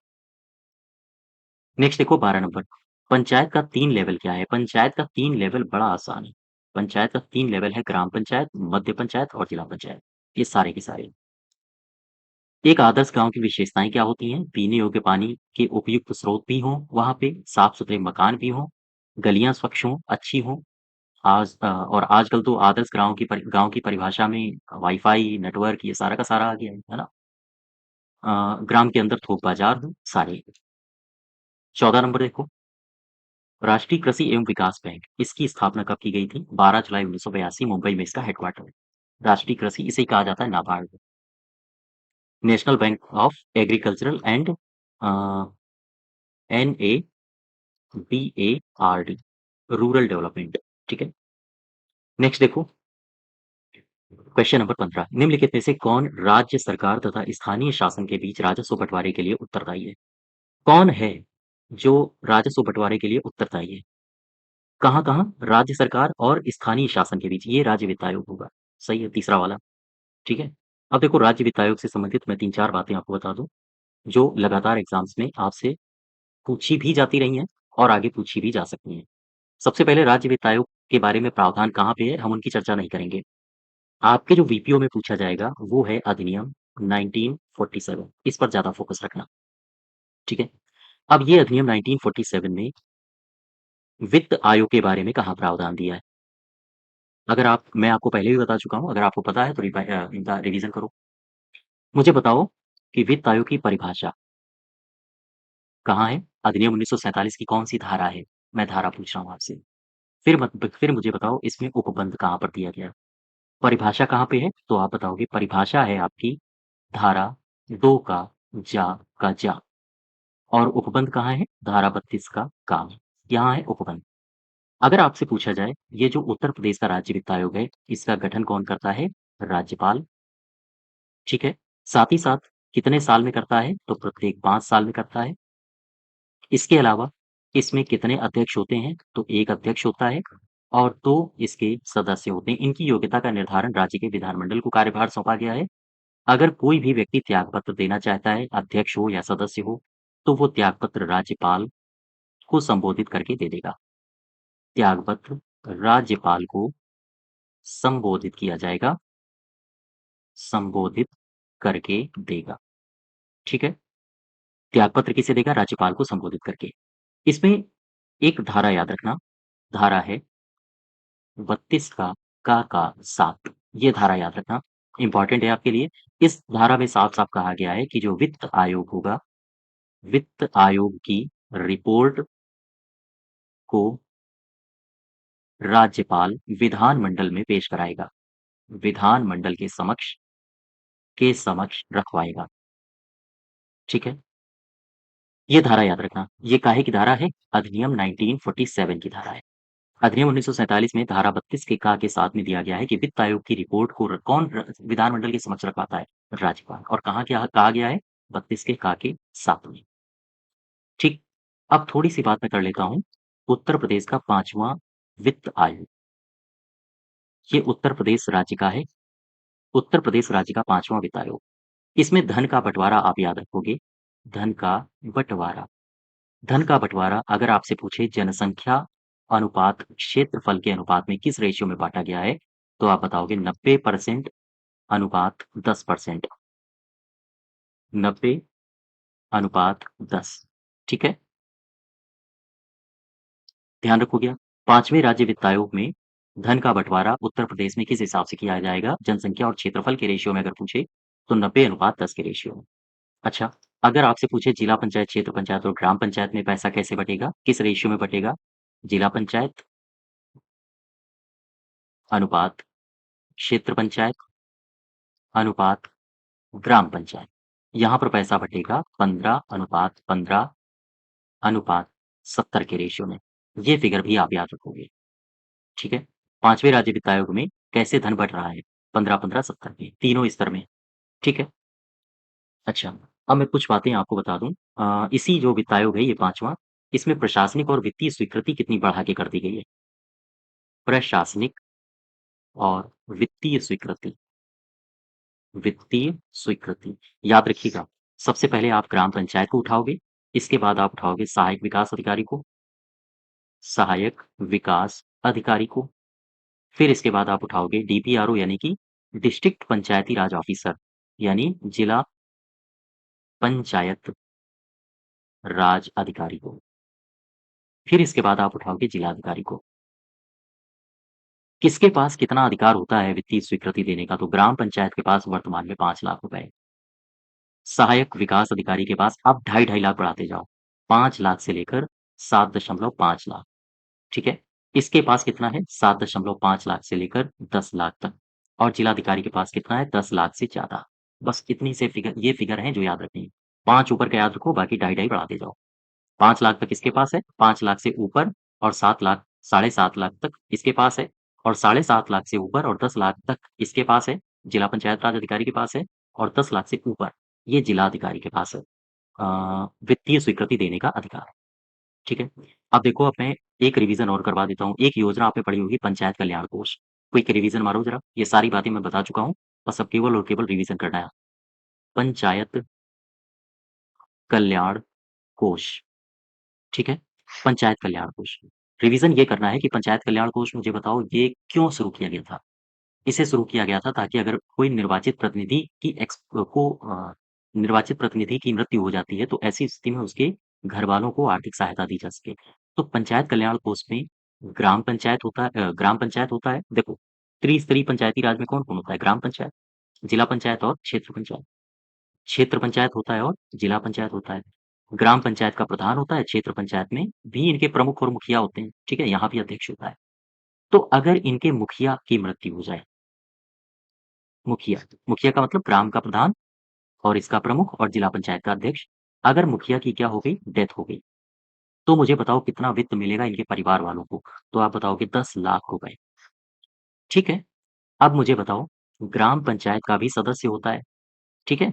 नेक्स्ट देखो 12 नंबर, पंचायत का 3 लेवल क्या है? पंचायत का 3 लेवल बड़ा आसान है। पंचायत का 3 लेवल है ग्राम पंचायत, मध्य पंचायत और जिला पंचायत। ये सारे के सारे। एक आदर्श गाँव की विशेषताएँ क्या होती हैं? पीने योग्य पानी के उपयुक्त स्रोत भी हों वहाँ पे, साफ-सुथरे मकान भी हों, गलियाँ स्वच्छ हों, अच्छी हों। और आजकल तो आदर्श गाँव की परिभाषा में वाई-फाई, नेटवर्क ये सारा का सारा आ गया है ना? ग्राम के अंदर थोक बाज़ार हो, सारे। 14 नंबर देखो, राष्ट्रीय कृषि एवं विकास बैंक, इसकी स्थापना कब की गई थी? 12 जुलाई 1982 मुंबई में इसका हेडक्वार्टर है। राष्ट्रीय कृषि इसे कहा जाता है NABARD, national bank of agricultural and NABARD, rural development, ठीक है? नेक्स्ट देखो, क्वेश्चन नंबर 15, निम्नलिखित में से कौन राज्य सरकार तथा स्थानीय शासन के बीच राजस्व बँटवारे के लिए उत्तरदायी है? कौन है जो राजस्व बँटवारे के लिए उत्तरदायी है? कहाँ-कहाँ? राज्य सरकार और स्थानीय शासन के बीच, ये राज्य वित्त आयोग होगा। सही है, तीसरा वाला, ठीक है? अब देखो राज्य वित्त आयोग से संबंधित मैं 3-4 बातें आपको बता दूँ, जो लगातार एग्ज़ाम्स में आपसे पूछी भी जाती रही हैं और आगे पूछी भी जा सकती हैं। सबसे पहले राज्य वित्त आयोग के बारे में प्रावधान कहाँ पे है, हम उनकी चर्चा नहीं करेंगे। आपके जो वीपीओ में पूछा जाएगा, वो है अधिनियम 1947, इस पर ज़्यादा फ़ोकस रखना, ठीक है? अब ये अधिनियम 1947 में वित्त आयोग के बारे में कहाँ प्रावधान दिया है? अगर आप मैं आपको पहले भी बता चुका हूँ, अगर आपको पता है तो इनका रिवीज़न करो। मुझे बताओ कि वित्त आयोग की परिभाषा कहाँ है? अधिनियम 1947 की कौन-सी धारा है? मैं धारा पूछ रहा हूँ आपसे। फिर मुझे बताओ इसमें उपबंध कहाँ पर दिया गया है? परिभाषा कहाँ पे है? तो आप बताओगे परिभाषा है आपकी धारा 2 का जा और उपबंध कहाँ है? धारा 32 का काम। यहाँ है उपबंध। अगर आपसे पूछा जाए ये जो उत्तर प्रदेश का राज्य वित्त आयोग है, इसका गठन कौन करता है? राज्यपाल, ठीक है? साथ ही साथ कितने साल में करता है? तो प्रत्येक 5 साल में करता है। इसके अलावा इसमें कितने अध्यक्ष होते हैं? तो 1 अध्यक्ष होता है और 2 इसके सदस्य होते हैं। इनकी योग्यता का निर्धारण राज्य के विधानमंडल को कार्यभार सौंपा गया है। अगर कोई भी व्यक्ति त्यागपत्र देना चाहता है, अध्यक्ष हो या सदस्य हो, तो वो त्यागपत्र राज्यपाल को संबोधित करके दे देगा। त्यागपत्र राज्यपाल को संबोधित किया जाएगा, संबोधित करके देगा, ठीक है? त्यागपत्र किसे देगा? राज्यपाल को संबोधित करके। इसमें एक धारा याद रखना, धारा है 32 का 7, ये धारा याद रखना, इम्पोर्टेंट है आपके लिए। इस धारा में साफ-साफ कहा गया है कि जो वित्त आयोग होगा, वित्त आयोग की रिपोर्ट को राज्यपाल विधानमंडल में पेश कराएगा, विधानमंडल के समक्ष रखवाएगा, ठीक है? ये धारा याद रखना। ये काहे की धारा है? अधिनियम 1947 की धारा है। अधिनियम 1947 में धारा 32 के का के साथ में दिया गया है कि वित्त आयोग की रिपोर्ट को कौन विधानमंडल के समक्ष रखवाता है? राज्यपाल। और कहाँ क्या कहा गया है? 32 के का के साथ में। ठीक। अब थोड़ी सी बात मैं कर लेता हूँ उत्तर प्रदेश का पांचवा वित्त आयोग। ये उत्तर प्रदेश राज्य का है। उत्तर प्रदेश राज्य का पांचवा वित्त आयोग। इसमें धन का बंटवारा आप याद रखोगे। धन का बंटवारा। धन का बंटवारा अगर आपसे पूछे जनसंख्या अनुपात क्षेत्रफल के अनुपात में किस रेशियो में बांटा गया है, तो आप बताओगे 90% अनुपात 10%। 90 अनुपात 10। ठीक है? ध्यान रखोगे आप? 5वें राज्य वित्त आयोग में धन का बंटवारा उत्तर प्रदेश में किस हिसाब से किया जाएगा? जनसंख्या और क्षेत्रफल के रेशियो में अगर पूछे, तो 90 अनुपात 10 के रेशियो में। अच्छा, अगर आपसे पूछे जिला पंचायत, क्षेत्र पंचायत और ग्राम पंचायत में पैसा कैसे बटेगा? किस रेशियो में बटेगा? जिला पंचायत अनुपात क्षेत्र पंचायत अनुपात ग्राम पंचायत। यहाँ पर पैसा बटेगा 15 अनुपात 15 अनुपात 70 के रेशियो में। ये फिगर भी आप याद रखोगे। ठीक है? 5वें राज्य वित्त आयोग में कैसे धन बढ़ रहा है? 15-15 70 के तीनों स्तर में। ठीक है? अच्छा, अब मैं कुछ बातें आपको बता दूँ। इसी जो वित्त आयोग है ये 5वां, इसमें प्रशासनिक और वित्तीय स्वीकृति कितनी बढ़ा के कर दी गई है? प्रशासनिक और वित्तीय स्वीकृति। वित्तीय स्वीकृति। याद रखिएगा, सबसे पहले आप ग्राम पंचायत को उठाओगे, इसके बाद आप उठाओगे सहायक विकास अधिकारी को, सहायक विकास अधिकारी को, फिर इसके बाद आप उठाओगे डीपीआरओ यानी कि डिस्ट्रिक्ट पंचायती राज ऑफिसर, यानी जिला पंचायत राज अधिकारी को। फिर इसके बाद आप उठाओगे जिलाधिकारी को। किसके पास कितना अधिकार होता है वित्तीय स्वीकृति देने का? तो ग्राम पंचायत के पास वर्तमान में 5 लाख रुपए। सहायक विकास अधिकारी के पास आप ढाई-ढाई लाख बढ़ाते जाओ। 5 लाख से लेकर 7.5 लाख। ठीक है? इसके पास कितना है? 7.5 लाख से लेकर 10 लाख तक। और जिलाधिकारी के पास कितना है? 10 लाख से ज़्यादा। बस इतनी से फिगर ये फिगर हैं जो याद रखनी है। 5 ऊपर का याद रखो, बाकी ढाई-ढाई बढ़ाते जाओ। 5 लाख तक किसके पास है? 5 लाख से ऊपर और 7 लाख, साढ़े 7 लाख तक इसके पास है। और साढ़े 7 लाख से ऊपर और 10 लाख तक इसके पास है, जिला पंचायत राज अधिकारी के पास है। और 10 लाख से ऊपर ये जिलाधिकारी के पास है वित्तीय स्वीकृति देने का अधिकार। ठीक है? अब देखो, अब मैं एक रिवीजन और करवा देता हूँ। एक योजना आपने पढ़ी होगी पंचायत कल्याण कोष। क्विक रिवीजन मारो ज़रा। ये सारी बातें मैं बता चुका हूँ, बस अब केवल और केवल रिवीजन करना है। पंचायत कल्याण कोष। ठीक है? पंचायत कल्याण कोष। रिवीजन ये करना है कि पंचायत कल्याण कोष मुझे बताओ ये क्यों शुरू किया गया था? इसे शुरू किया गया था ताकि अगर कोई निर्वाचित प्रतिनिधि की मृत्यु हो जाती है, तो ऐसी स्थिति में उसके घरवालों को आर्थिक सहायता दी जा सके। तो पंचायत कल्याण कोष में ग्राम पंचायत होता है। देखो, त्रिस्तरीय पंचायती राज में कौन-कौन होता है? ग्राम पंचायत, जिला पंचायत और क्षेत्र पंचायत। क्षेत्र पंचायत होता है और जिला पंचायत होता है। ग्राम पंचायत का प्रधान होता है, क्षेत्र पंचायत में भी इनके प्रमुख और मुखिया होते हैं, ठीक है? यहाँ भी अध्यक्ष होता है। तो अगर इनके मुखिया की मृत्यु हो जाए, मुखिया, मुखिया का मतलब ग्राम का प्रधान और इसका प्रमुख और जिला पंचायत का अध्यक्ष, अगर मुखिया की क्या हो गई? डेथ हो गई, तो मुझे बताओ कितना वित्त मिलेगा इनके परिवार वालों को? तो आप बताओगे 10 लाख रुपए, ठीक है? अब मुझे बताओ, ग्राम पंचायत का भी सदस्य होता है, ठीक है?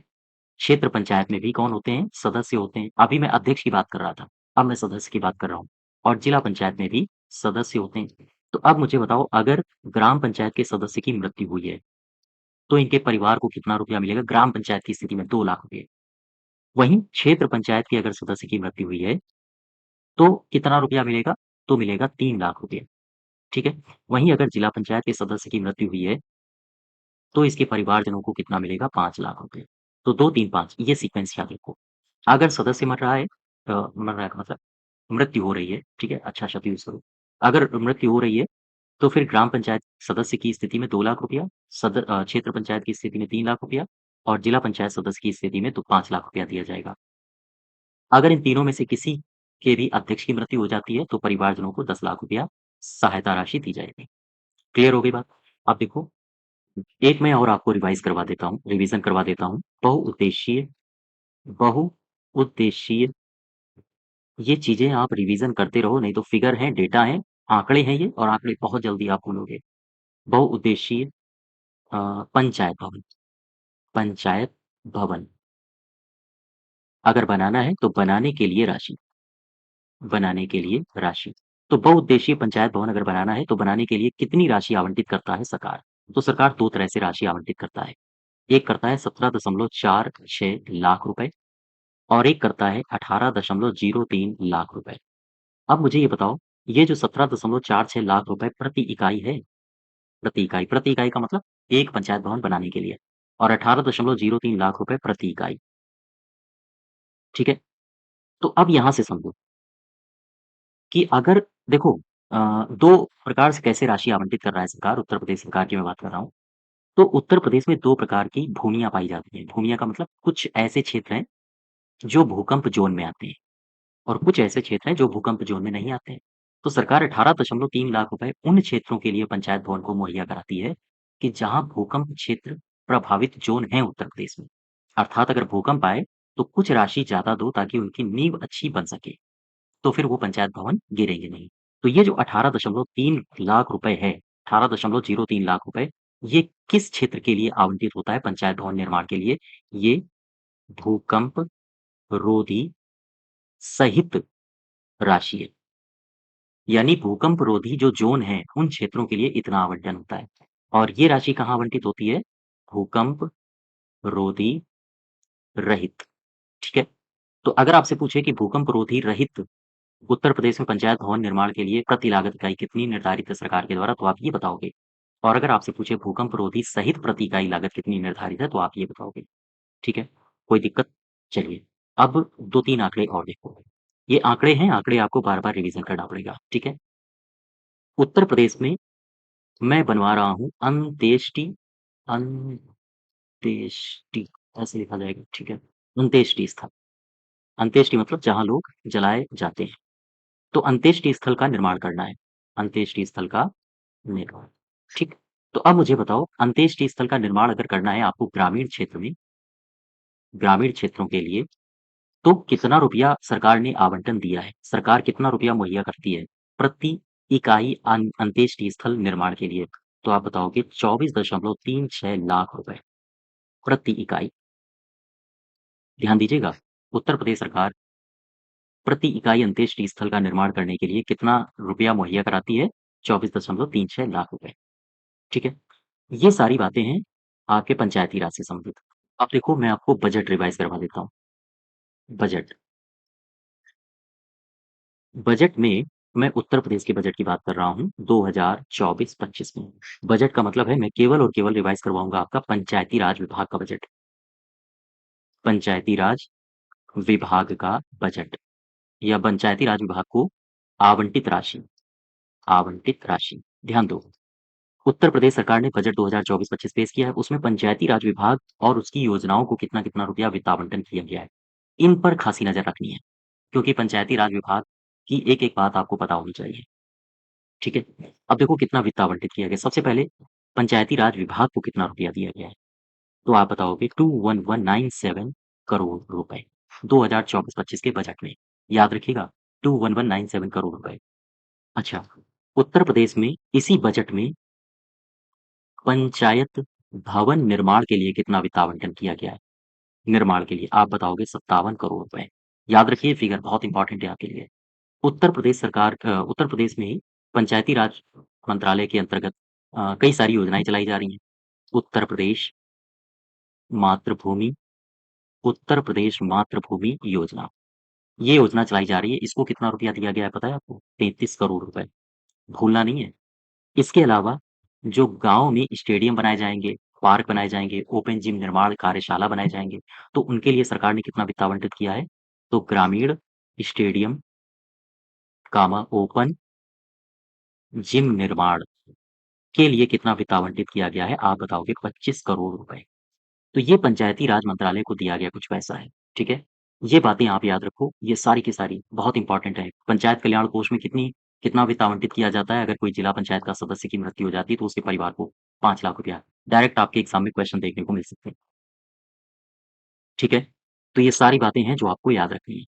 क्षेत्र पंचायत में भी कौन होते हैं? सदस्य होते हैं। अभी मैं अध्यक्ष की बात कर रहा था, अब मैं सदस्य की बात कर रहा हूँ। और जिला पंचायत में भी सदस्य होते हैं। तो अब मुझे बताओ, अगर ग्राम पंचायत के सदस्य की मृत्यु हुई है, तो इनके परिवार को कितना रुपया मिलेगा? ग्राम पंचायत की स्थिति में 2 लाख रुपए। वहीं क्षेत्र पंचायत की अगर सदस्य की मृत्यु हुई है, तो कितना रुपया मिलेगा? तो मिलेगा 3 लाख रुपए, ठीक है? वहीं अगर जिला पंचायत के सदस्य की मृत्यु हुई है, तो इसके परिवारजनों को कितना मिलेगा? 5 लाख रुपए। तो 2, 3, 5 ये सीक्वेंस याद रखो। अगर सदस्य मर रहा है, मर रहा है का मतलब मृत्यु हो रही है, ठीक है? अच्छा शब्द यूज़ करो। अगर मृत्यु हो रही है, तो फिर ग्राम पंचायत सदस्य की स्थिति में 2 लाख रुपया, क्षेत्र पंचायत की स्थिति में 3 लाख रुपया और जिला पंचायत सदस्य की स्थिति में तो 5 लाख रुपया दिया जाएगा। अगर इन तीनों में से किसी के भी अध्यक्ष की मृत्यु हो जाती है, तो परिवारजनों को 10 लाख रुपया सहायता राशि दी जाएगी। क्लियर हो गई बात? अब देखो, एक मैं और आपको रिवाइज़ करवा देता हूँ, रिवीज़न करवा देता हूँ। बहुउद्देशीय ये चीज़ें आप रिवीज़न करते रहो, नहीं तो फिगर हैं, डेटा हैं, आंकड़े हैं ये और आंकड़े बहुत जल्दी आप भूलोगे। बहुउद्देशीय पंचायत भवन, पंचायत भवन। अगर बनाना है तो बनाने के लिए राशि, बनाने के लिए राशि। तो बहुउद्देशीय पंचायत भवन अगर बनाना है तो बनाने के लिए कितनी राशि आवंटित करता है सरकार? तो सरकार 2 तरह से राशि आवंटित करता है। एक करता है 17.46 लाख रुपए और एक करता है 18.03 लाख रुपए। अब मुझे ये बताओ, ये जो 17.46 लाख रुपए प्रति इकाई है, प्रति इकाई का मतलब एक पंचायत भवन बनाने के लिए, और 18.03 लाख रुपए प्रति इकाई, ठीक है? तो अब यहाँ से समझो कि अगर देखो 2 प्रकार से कैसे राशि आवंटित कर रहा है सरकार, उत्तर प्रदेश सरकार की मैं बात कर रहा हूँ। तो उत्तर प्रदेश में 2 प्रकार की भूमियाँ पाई जाती हैं। भूमियाँ का मतलब कुछ ऐसे क्षेत्र हैं जो भूकंप ज़ोन में आते हैं और कुछ ऐसे क्षेत्र हैं जो भूकंप ज़ोन में नहीं आते हैं। तो सरकार 18.3 लाख रुपए उन क्षेत्रों के लिए पंचायत भवन को मुहैया कराती है कि जहाँ भूकंप क्षेत्र प्रभावित ज़ोन है उत्तर प्रदेश में। अर्थात अगर भूकंप आए तो कुछ राशि ज़्यादा दो ताकि उनकी नींव अच्छी बन सके, तो फिर वो पंचायत भवन गिरेंगे नहीं। तो ये जो 18.3 लाख रुपए है, 18.03 लाख रुपए, ये किस क्षेत्र के लिए आवंटित होता है पंचायत भवन निर्माण के लिए? ये भूकंप रोधी सहित राशि है। यानी भूकंप रोधी जो ज़ोन है, उन क्षेत्रों के लिए इतना आवंटन होता है। और ये राशि कहाँ आवंटित होती है? भूकंप रोधी रहित, ठीक है? तो अगर आपसे पूछे कि भूकंप रोधी रहित उत्तर प्रदेश में पंचायत भवन निर्माण के लिए प्रति लागत इकाई कितनी निर्धारित है सरकार के द्वारा, तो आप ये बताओगे। और अगर आपसे पूछे भूकंप रोधी सहित प्रति इकाई लागत कितनी निर्धारित है, तो आप ये बताओगे। ठीक है? कोई दिक्कत? चलिए, अब 2-3 आंकड़े और देखो। ये आंकड़े हैं, आंकड़े आपको बार-बार रिवीज़न करना पड़ेगा, ठीक है? उत्तर प्रदेश में मैं बनवा रहा हूँ अंत्येष्टि, ऐसे लिखा जाएगा, ठीक है? अंत्येष्टि स्थल। अंत्येष्टि मतलब जहाँ लोग जलाए जाते हैं। तो अंत्येष्टि स्थल का निर्माण करना है। अंत्येष्टि स्थल का निर्माण, ठीक। तो अब मुझे बताओ, अंत्येष्टि स्थल का निर्माण अगर करना है आपको ग्रामीण क्षेत्र में, ग्रामीण क्षेत्रों के लिए, तो कितना रुपया सरकार ने आवंटन दिया है? सरकार कितना रुपया मुहैया करती है प्रति इकाई अंत्येष्टि स्थल निर्माण के लिए? तो आप बताओगे 24.36 लाख रुपए प्रति इकाई। ध्यान दीजिएगा, उत्तर प्रदेश सरकार प्रति इकाई अंत्येष्टि स्थल का निर्माण करने के लिए कितना रुपया मुहैया कराती है? 24.36 लाख रुपए, ठीक है? ये सारी बातें हैं आपके पंचायती राज से संबंधित। अब देखो, मैं आपको बजट रिवाइज़ करवा देता हूँ। बजट, बजट में मैं उत्तर प्रदेश के बजट की बात कर रहा हूँ 2024-25 में। बजट का मतलब है मैं केवल और केवल रिवाइज़ करवाऊँगा आपका पंचायती राज विभाग का बजट। पंचायती राज विभाग का बजट या पंचायती राज विभाग को आवंटित राशि, आवंटित राशि। ध्यान दो, उत्तर प्रदेश सरकार ने बजट 2024-25 पेश किया है, उसमें पंचायती राज विभाग और उसकी योजनाओं को कितना-कितना रुपया वित्त आवंटन किया गया है। इन पर खासी नज़र रखनी है, क्योंकि पंचायती राज विभाग की एक-एक बात आपको पता होनी चाहिए, ठीक है? अब देखो कितना वित्त आवंटित किया गया। सबसे पहले पंचायती राज विभाग को कितना रुपया दिया गया है, तो आप बताओगे 21197 करोड़ रुपए, 2024-25 के बजट में। याद रखिएगा, 21197 करोड़ रुपए। अच्छा, उत्तर प्रदेश में इसी बजट में पंचायत भवन निर्माण के लिए कितना वित्त आवंटन किया गया है? निर्माण के लिए आप बताओगे 57 करोड़ रुपए। याद रखिए, फिगर बहुत इंपॉर्टेंट है आपके लिए। उत्तर प्रदेश सरकार उत्तर प्रदेश में ही पंचायती राज मंत्रालय के अंतर्गत कई सारी योजनाएँ चलाई जा रही हैं। उत्तर प्रदेश मातृभूमि, उत्तर प्रदेश मातृभूमि योजना। ये योजना चलाई जा रही है, इसको कितना रुपया दिया गया है पता है आपको? 33 करोड़ रुपए। भूलना नहीं है। इसके अलावा जो गाँव में स्टेडियम बनाए जाएँगे, पार्क बनाए जाएँगे, ओपन जिम निर्माण कार्यशाला बनाए जाएँगे, तो उनके लिए सरकार ने कितना वित्त आवंटित किया है? तो ग्रामीण स्टेडियम, ओपन जिम निर्माण के लिए कितना वित्त आवंटित किया गया है? आप बताओगे 25 करोड़ रुपए। तो ये पंचायती राज मंत्रालय को दिया गया कुछ पैसा है, ठीक है? ये बातें आप याद रखो, ये सारी की सारी बहुत इंपॉर्टेंट है। पंचायत कल्याण कोष में कितना वित्त आवंटित किया जाता है? अगर कोई जिला पंचायत का सदस्य की मृत्यु हो जाती है, तो उसके परिवार को 5 लाख रुपया डायरेक्ट आपके एग्ज़ाम में क्वेश्चन देखने को मिल सकते हैं, ठीक है? तो ये सारी बातें हैं जो आपको याद रखनी है।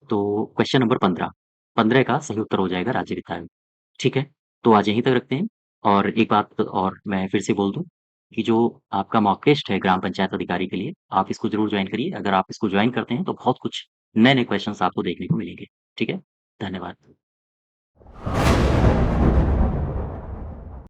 तो क्वेश्चन नंबर 15, 15 का सही उत्तर हो जाएगा राज्य वित्तायोग। ठीक है? तो आज यहीं तक रखते हैं और एक बात और मैं फिर से बोल दूँ कि जो आपका मॉक टेस्ट है ग्राम पंचायत अधिकारी के लिए, आप इसको ज़रूर जॉइन करिए। अगर आप इसको जॉइन करते हैं तो बहुत कुछ नए-नए क्वेश्चन्स आपको देखने को मिलेंगे। ठीक है? धन्यवाद।